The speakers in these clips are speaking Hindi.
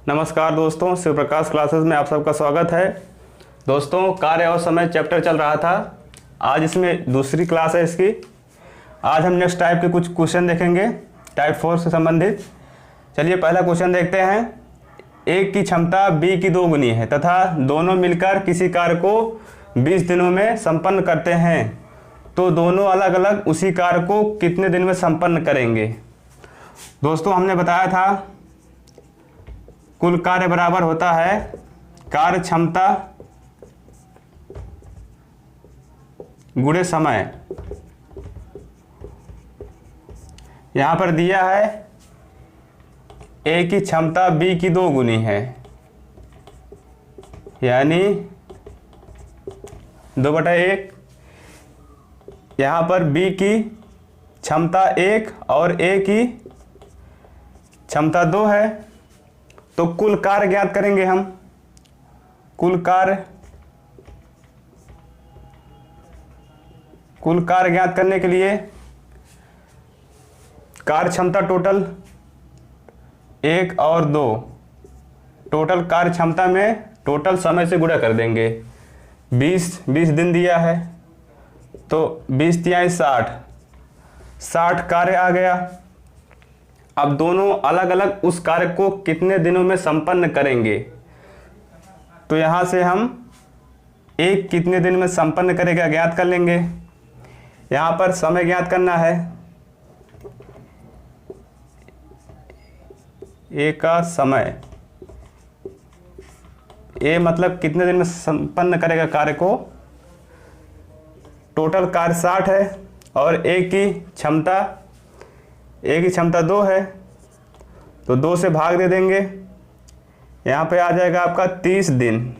नमस्कार दोस्तों, शिव प्रकाश क्लासेस में आप सबका स्वागत है। दोस्तों, कार्य और समय चैप्टर चल रहा था। आज इसमें दूसरी क्लास है इसकी। आज हम नेक्स्ट टाइप के कुछ क्वेश्चन देखेंगे टाइप 4 से संबंधित। चलिए पहला क्वेश्चन देखते हैं। ए की क्षमता बी की 2 गुनी है तथा दोनों मिलकर किसी कार्य को 20 दिनों में संपन्न करते हैं, तो दोनों अलग अलग उसी कार्य को कितने दिन में संपन्न करेंगे। दोस्तों, हमने बताया था कुल कार्य बराबर होता है कार्य क्षमता गुणे समय। यहां पर दिया है ए की क्षमता बी की 2 गुनी है, यानी 2/1। यहां पर बी की क्षमता 1 और ए की क्षमता 2 है, तो कुल कार्य ज्ञात करेंगे हम। कुल कार्य ज्ञात करने के लिए कार्य क्षमता टोटल 1 और 2 टोटल कार्य क्षमता में टोटल समय से गुणा कर देंगे। 20 दिन दिया है, तो 20 तिहाई 60 कार्य आ गया। अब दोनों अलग अलग उस कार्य को कितने दिनों में संपन्न करेंगे, तो यहां से हम एक कितने दिन में संपन्न करेगा ज्ञात कर लेंगे। यहां पर समय ज्ञात करना है। ए का समय, ए मतलब कितने दिन में संपन्न करेगा कार्य को। टोटल कार्य 60 है और ए की क्षमता 2 है, तो 2 से भाग दे देंगे। यहाँ पे आ जाएगा आपका 30 दिन।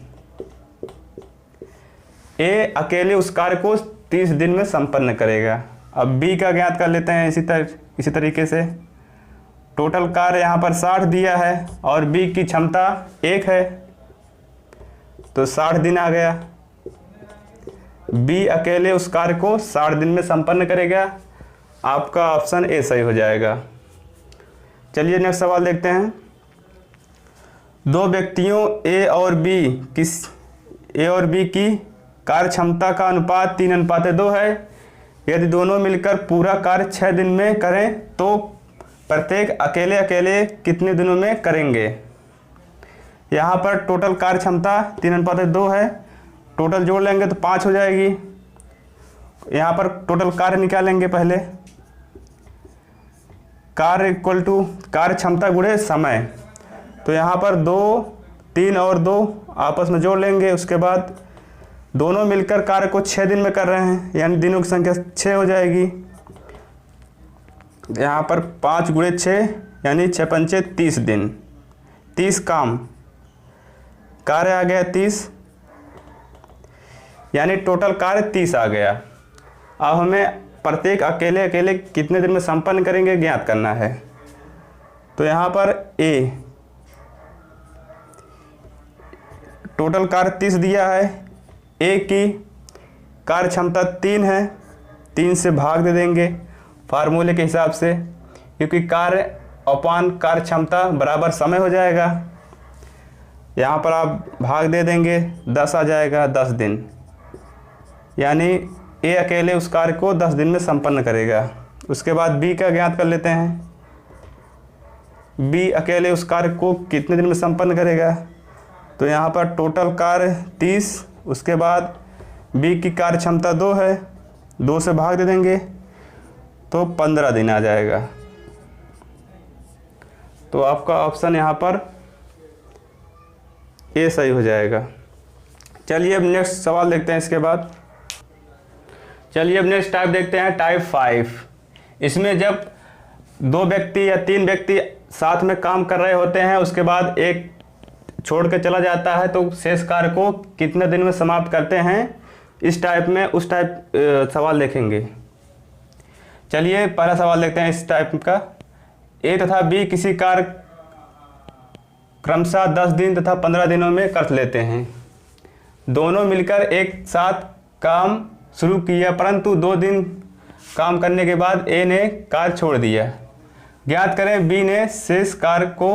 ए अकेले उस कार्य को 30 दिन में संपन्न करेगा। अब बी का ज्ञात कर लेते हैं इसी तरीके से। टोटल कार्य यहाँ पर 60 दिया है और बी की क्षमता 1 है, तो 60 दिन आ गया। बी अकेले उस कार्य को 60 दिन में संपन्न करेगा। आपका ऑप्शन ए सही हो जाएगा। चलिए नेक्स्ट सवाल देखते हैं। 2 व्यक्तियों ए और बी की कार्य क्षमता का अनुपात 3:2 है। यदि दोनों मिलकर पूरा कार्य 6 दिन में करें, तो प्रत्येक अकेले अकेले कितने दिनों में करेंगे। यहाँ पर टोटल कार्य क्षमता 3:2 है। टोटल जोड़ लेंगे तो 5 हो जाएगी। यहाँ पर टोटल कार्य निकालेंगे पहले। कार्य इक्वल टू कार्य क्षमता गुणे समय, तो यहाँ पर 2, 3 और 2 आपस में जोड़ लेंगे। उसके बाद दोनों मिलकर कार्य को 6 दिन में कर रहे हैं, यानी दिनों की संख्या 6 हो जाएगी। यहाँ पर 5 गुणे 6 यानी 6 पंचे 30 दिन। 30 काम कार्य आ गया 30, यानी टोटल कार्य 30 आ गया। अब हमें प्रत्येक अकेले अकेले कितने दिन में संपन्न करेंगे ज्ञात करना है। तो यहाँ पर ए टोटल कार्य 30 दिया है। ए की कार्य क्षमता 3 है, 3 से भाग दे देंगे फार्मूले के हिसाब से, क्योंकि कार्य अपान कार्य क्षमता बराबर समय हो जाएगा। यहाँ पर आप भाग दे देंगे, 10 आ जाएगा, 10 दिन। यानी ए अकेले उस कार्य को 10 दिन में संपन्न करेगा। उसके बाद बी का ज्ञात कर लेते हैं। बी अकेले उस कार्य को कितने दिन में संपन्न करेगा, तो यहाँ पर टोटल कार्य 30, उसके बाद बी की कार्य क्षमता 2 है, 2 से भाग दे देंगे तो 15 दिन आ जाएगा। तो आपका ऑप्शन यहाँ पर ए सही हो जाएगा। चलिए अब नेक्स्ट सवाल देखते हैं इसके बाद। चलिए अब नेक्स्ट टाइप देखते हैं, टाइप 5। इसमें जब 2 व्यक्ति या 3 व्यक्ति साथ में काम कर रहे होते हैं, उसके बाद एक छोड़ के चला जाता है, तो शेष कार्य को कितने दिन में समाप्त करते हैं। इस टाइप में उस टाइप सवाल देखेंगे। चलिए पहला सवाल देखते हैं इस टाइप का। ए तथा बी किसी कार्य क्रमशः 10 दिन तथा 15 दिनों में कर लेते हैं। दोनों मिलकर एक साथ काम शुरू किया, परंतु 2 दिन काम करने के बाद ए ने कार्य छोड़ दिया। ज्ञात करें बी ने शेष कार्य को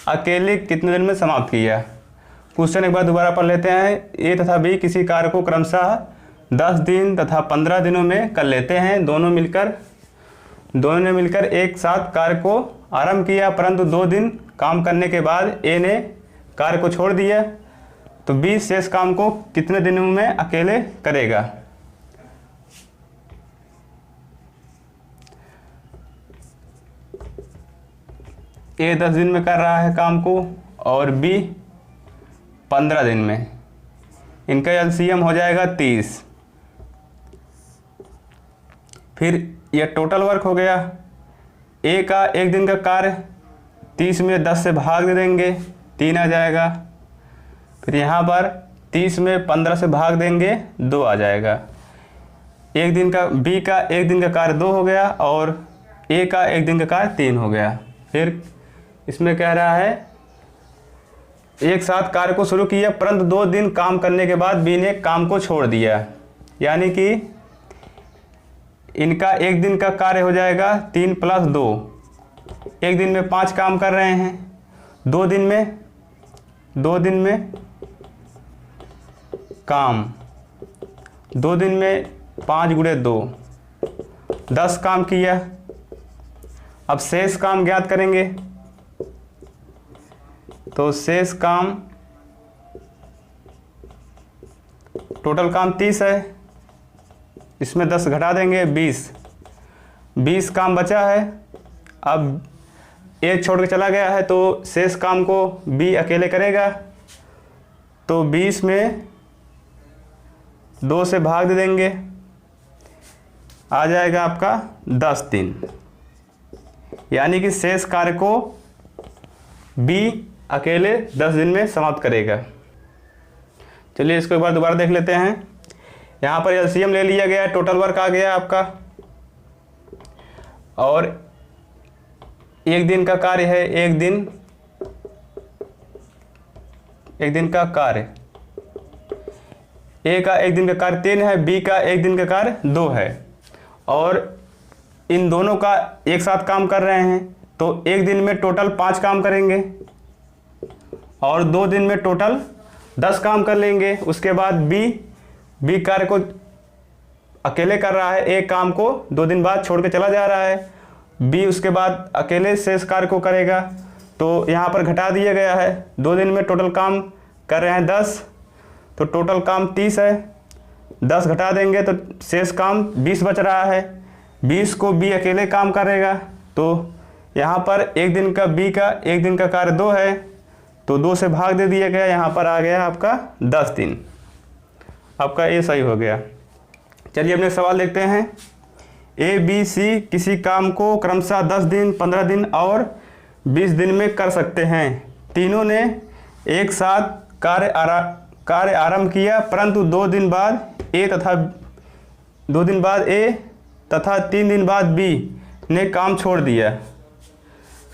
अकेले कितने दिन में समाप्त किया। क्वेश्चन एक बार दोबारा पढ़ लेते हैं। ए तथा बी किसी कार्य को क्रमशः 10 दिन तथा 15 दिनों में कर लेते हैं। दोनों ने मिलकर एक साथ कार्य को आरंभ किया, परंतु 2 दिन काम करने के बाद ए ने कार्य को छोड़ दिया, तो बी शेष काम को कितने दिनों में अकेले करेगा। ए 10 दिन में कर रहा है काम को और बी 15 दिन में। इनका एलसीएम हो जाएगा 30। फिर यह टोटल वर्क हो गया। ए का एक दिन का कार्य 30 में 10 से भाग दे देंगे, 3 आ जाएगा। फिर यहाँ पर 30 में 15 से भाग देंगे, 2 आ जाएगा। एक दिन का बी का एक दिन का कार्य 2 हो गया और ए का एक दिन का कार्य 3 हो गया। फिर इसमें कह रहा है एक साथ कार्य को शुरू किया, परंतु 2 दिन काम करने के बाद बी ने काम को छोड़ दिया, यानी कि इनका एक दिन का कार्य हो जाएगा 3 + 2। एक दिन में 5 काम कर रहे हैं, 2 दिन में काम, 2 दिन में 5 × 2 10 काम किया। अब शेष काम ज्ञात करेंगे, तो शेष काम, टोटल काम 30 है, इसमें 10 घटा देंगे, 20 काम बचा है। अब ए छोड़ के चला गया है तो शेष काम को बी अकेले करेगा, तो 20 में 2 से भाग दे देंगे, आ जाएगा आपका 10 दिन, यानी कि शेष कार्य को बी अकेले 10 दिन में समाप्त करेगा। चलिए इसको एक बार दोबारा देख लेते हैं। यहाँ पर एलसीएम ले लिया गया, टोटल वर्क आ गया आपका, और एक दिन का कार्य है, एक दिन का कार्य, ए का एक दिन का कार्य 3 है, बी का एक दिन का कार्य 2 है, और इन दोनों का एक साथ काम कर रहे हैं, तो एक दिन में टोटल 5 काम करेंगे और 2 दिन में टोटल 10 काम कर लेंगे। उसके बाद बी कार्य को अकेले कर रहा है, एक काम को 2 दिन बाद छोड़ के चला जा रहा है, बी उसके बाद अकेले शेष कार्य को करेगा, तो यहाँ पर घटा दिया गया है। 2 दिन में टोटल काम कर रहे हैं 10, तो टोटल काम 30 है, 10 घटा देंगे तो शेष काम 20 बच रहा है। 20 को बी अकेले काम करेगा, तो यहाँ पर एक दिन का बी का एक दिन का कार्य 2 है, तो 2 से भाग दे दिया गया, यहाँ पर आ गया आपका 10 दिन। आपका ए सही हो गया। चलिए अपने सवाल देखते हैं। ए बी सी किसी काम को क्रमशः 10 दिन, 15 दिन और 20 दिन में कर सकते हैं। तीनों ने एक साथ कार्य आरंभ किया, परंतु 2 दिन बाद ए तथा 3 दिन बाद बी ने काम छोड़ दिया।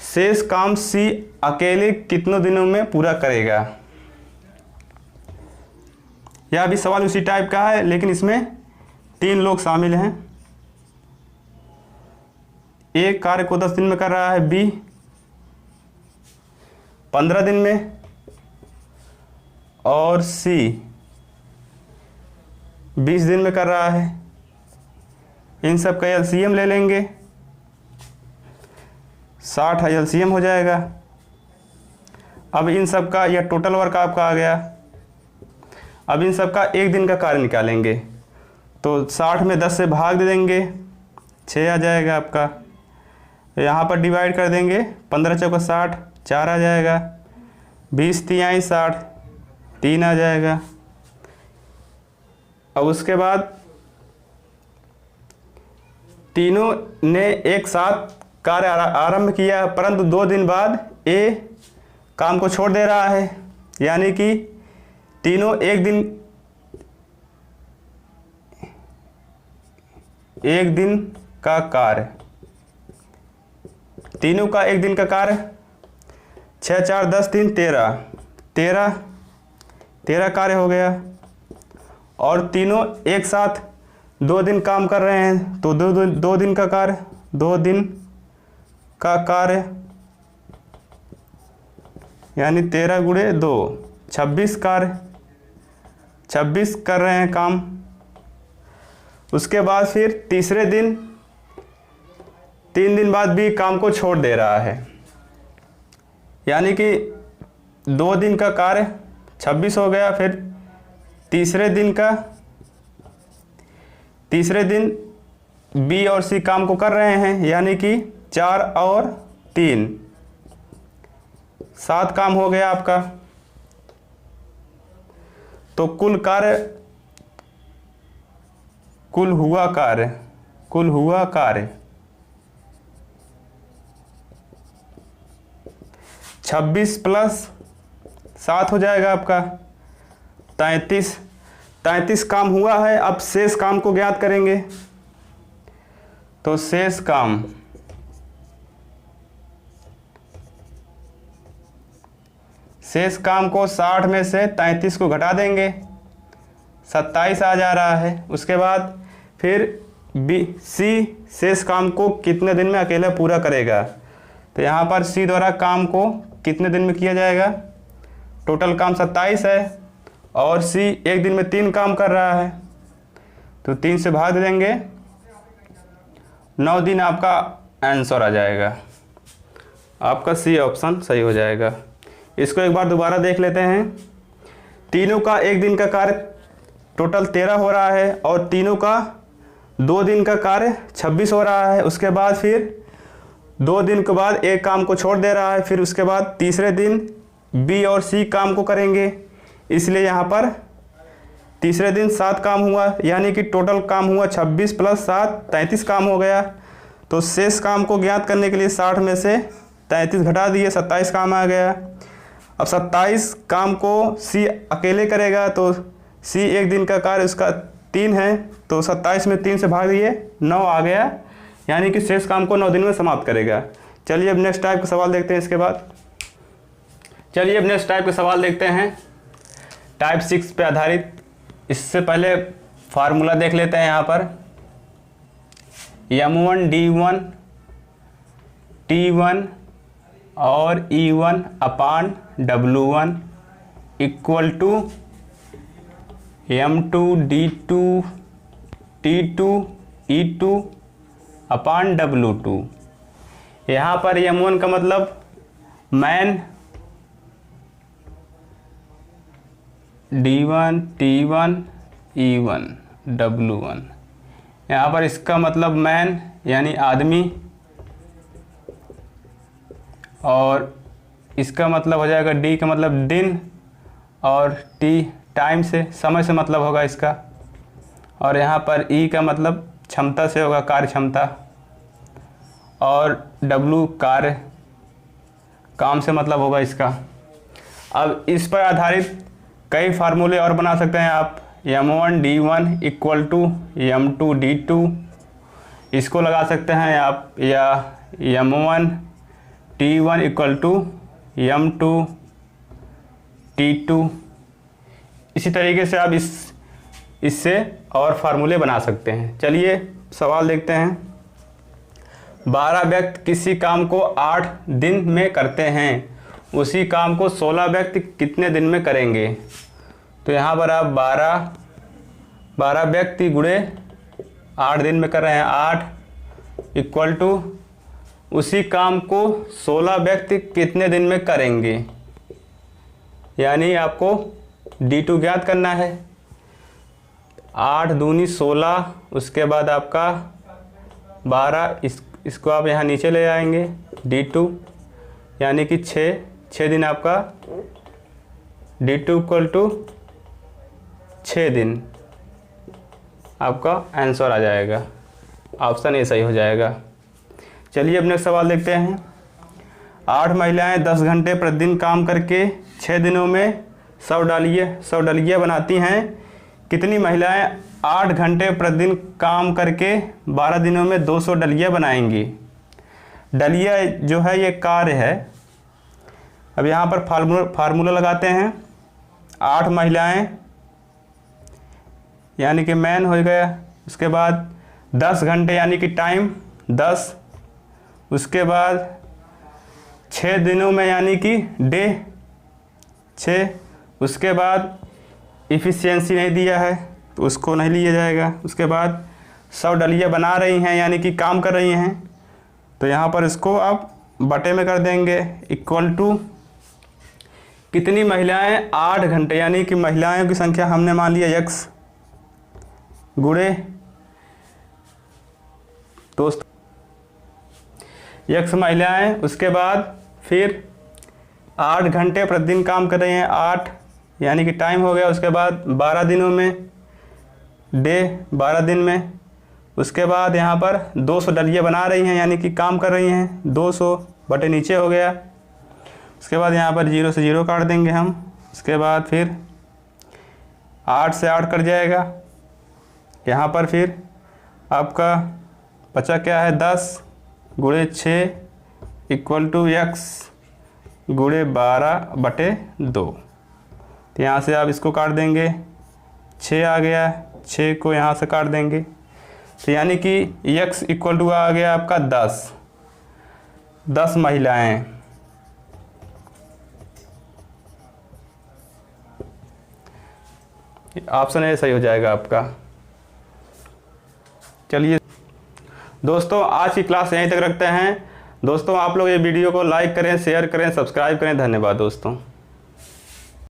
शेष काम सी अकेले कितनों दिनों में पूरा करेगा। यह भी सवाल उसी टाइप का है, लेकिन इसमें 3 लोग शामिल हैं। ए कार्य को 10 दिन में कर रहा है, बी 15 दिन में और सी 20 दिन में कर रहा है। इन सब का एलसीएम ले लेंगे, 60 एलसीएम हो जाएगा। अब इन सब का यह टोटल वर्क आपका आ गया। अब इन सब का एक दिन का कार्य निकालेंगे, तो 60 में 10 से भाग दे देंगे, 6 आ जाएगा आपका। यहाँ पर डिवाइड कर देंगे, 15 × 4 = 60, 4 आ जाएगा। 20 × 3 = 60, 3 आ जाएगा। अब उसके बाद तीनों ने एक साथ कार्य आरंभ किया, परंतु 2 दिन बाद ए काम को छोड़ दे रहा है, यानी कि तीनों एक दिन का कार्य, तीनों का एक दिन का कार्य 6 × 4 = 10, 3 = 13 कार्य हो गया। और तीनों एक साथ 2 दिन काम कर रहे हैं, तो 2 दिन का कार्य, 2 दिन का कार्य यानी 13 गुणे 2, 26 कार्य, 26 कर रहे हैं काम। उसके बाद फिर तीसरे दिन 3 दिन बाद भी काम को छोड़ दे रहा है, यानी कि 2 दिन का कार्य 26 हो गया। फिर तीसरे दिन बी और सी काम को कर रहे हैं, यानी कि 4 और 3 7 काम हो गया आपका। तो कुल हुआ कार्य 26 प्लस 7 हो जाएगा आपका 33 काम हुआ है। अब शेष काम को ज्ञात करेंगे। तो शेष काम को 60 में से 33 को घटा देंगे, 27 आ जा रहा है। उसके बाद फिर बी सी शेष काम को कितने दिन में अकेला पूरा करेगा। तो यहाँ पर सी द्वारा काम को कितने दिन में किया जाएगा। टोटल काम 27 है और सी एक दिन में 3 काम कर रहा है, तो 3 से भाग दे देंगे, 9 दिन आपका आंसर आ जाएगा। आपका सी ऑप्शन सही हो जाएगा। इसको एक बार दोबारा देख लेते हैं। तीनों का एक दिन का कार्य टोटल 13 हो रहा है और तीनों का 2 दिन का कार्य 26 हो रहा है। उसके बाद फिर 2 दिन के बाद एक काम को छोड़ दे रहा है। फिर उसके बाद तीसरे दिन बी और सी काम को करेंगे, इसलिए यहाँ पर तीसरे दिन 7 काम हुआ, यानी कि टोटल काम हुआ 26 प्लस 7 33 काम हो गया। तो शेष काम को ज्ञात करने के लिए 60 में से 33 घटा दिए, 27 काम आ गया। अब 27 काम को सी अकेले करेगा, तो सी एक दिन का कार्य उसका 3 है, तो 27 में 3 से भाग दिए, 9 आ गया, यानी कि शेष काम को 9 दिन में समाप्त करेगा। चलिए अब नेक्स्ट टाइप का सवाल देखते हैं। इसके बाद चलिए अब नेक्स्ट टाइप का सवाल देखते हैं, टाइप 6 पे आधारित। इससे पहले फार्मूला देख लेते हैं। यहाँ पर M1 D1 T1 और E1 upon W1 equal to M2 D2 T2 E2 upon W2। यहाँ पर M1 का मतलब man, D1 T1 E1 W1। यहाँ पर इसका मतलब मैन यानी आदमी, और इसका मतलब हो जाएगा D का मतलब दिन, और T टाइम से, समय से मतलब होगा इसका। और यहाँ पर E का मतलब क्षमता से होगा, कार्य क्षमता, और W कार्य, काम से मतलब होगा इसका। अब इस पर आधारित कई फार्मूले और बना सकते हैं आप। M1 D1 equal to M2 D2 इसको लगा सकते हैं आप, या M1 T1 equal to M2 T2। इसी तरीके से आप इससे और फार्मूले बना सकते हैं। चलिए सवाल देखते हैं। 12 व्यक्ति किसी काम को 8 दिन में करते हैं, उसी काम को 16 व्यक्ति कितने दिन में करेंगे। तो यहाँ पर आप 12 व्यक्ति गुणे 8 दिन में कर रहे हैं, 8 इक्वल टू उसी काम को 16 व्यक्ति कितने दिन में करेंगे, यानी आपको D2 ज्ञात करना है। 8 दूनी 16, उसके बाद आपका 12, इसको आप यहाँ नीचे ले आएंगे, D2 यानी कि 6 दिन आपका D2 इक्वल टू 6 दिन आपका आंसर आ जाएगा। ऑप्शन ए सही हो जाएगा। चलिए अब नेक्स्ट सवाल देखते हैं। 8 महिलाएं 10 घंटे प्रतिदिन काम करके 6 दिनों में 100 डलियाँ बनाती हैं। कितनी महिलाएं 8 घंटे प्रतिदिन काम करके 12 दिनों में 200 डलियाँ बनाएंगी। डलिया जो है ये कार्य है। अब यहाँ पर फार्मूला लगाते हैं। 8 महिलाएं यानी कि मैन हो गया, उसके बाद 10 घंटे यानी कि टाइम 10, उसके बाद 6 दिनों में यानी कि डे 6। उसके बाद इफ़िशियंसी नहीं दिया है तो उसको नहीं लिया जाएगा। उसके बाद 100 डलियाँ बना रही हैं यानी कि काम कर रही हैं, तो यहाँ पर इसको आप बटे में कर देंगे, इक्वल टू कितनी महिलाएं 8 घंटे, यानी कि महिलाओं की संख्या हमने मान लिया x गुणे दोस्त x महिलाएं। उसके बाद फिर 8 घंटे प्रतिदिन काम कर रहे हैं, 8 यानी कि टाइम हो गया। उसके बाद 12 दिनों में, डे 12 दिन में। उसके बाद यहाँ पर 200 डलियाँ बना रही हैं यानी कि काम कर रही हैं, 200 बटे नीचे हो गया। उसके बाद यहाँ पर 0 से 0 काट देंगे हम। उसके बाद फिर 8 से 8 कट जाएगा। यहाँ पर फिर आपका बचा क्या है, 10 गुणे 6 इक्वल टू x गुणे 12 बटे 2। तो यहाँ से आप इसको काट देंगे, 6 आ गया, 6 को यहाँ से काट देंगे, तो यानी कि x इक्वल टू आ गया आपका 10 महिलाएं। ऑप्शन ए सही हो जाएगा आपका। चलिए दोस्तों, आज की क्लास यहीं तक रखते हैं। दोस्तों आप लोग ये वीडियो को लाइक करें, शेयर करें, सब्सक्राइब करें। धन्यवाद दोस्तों।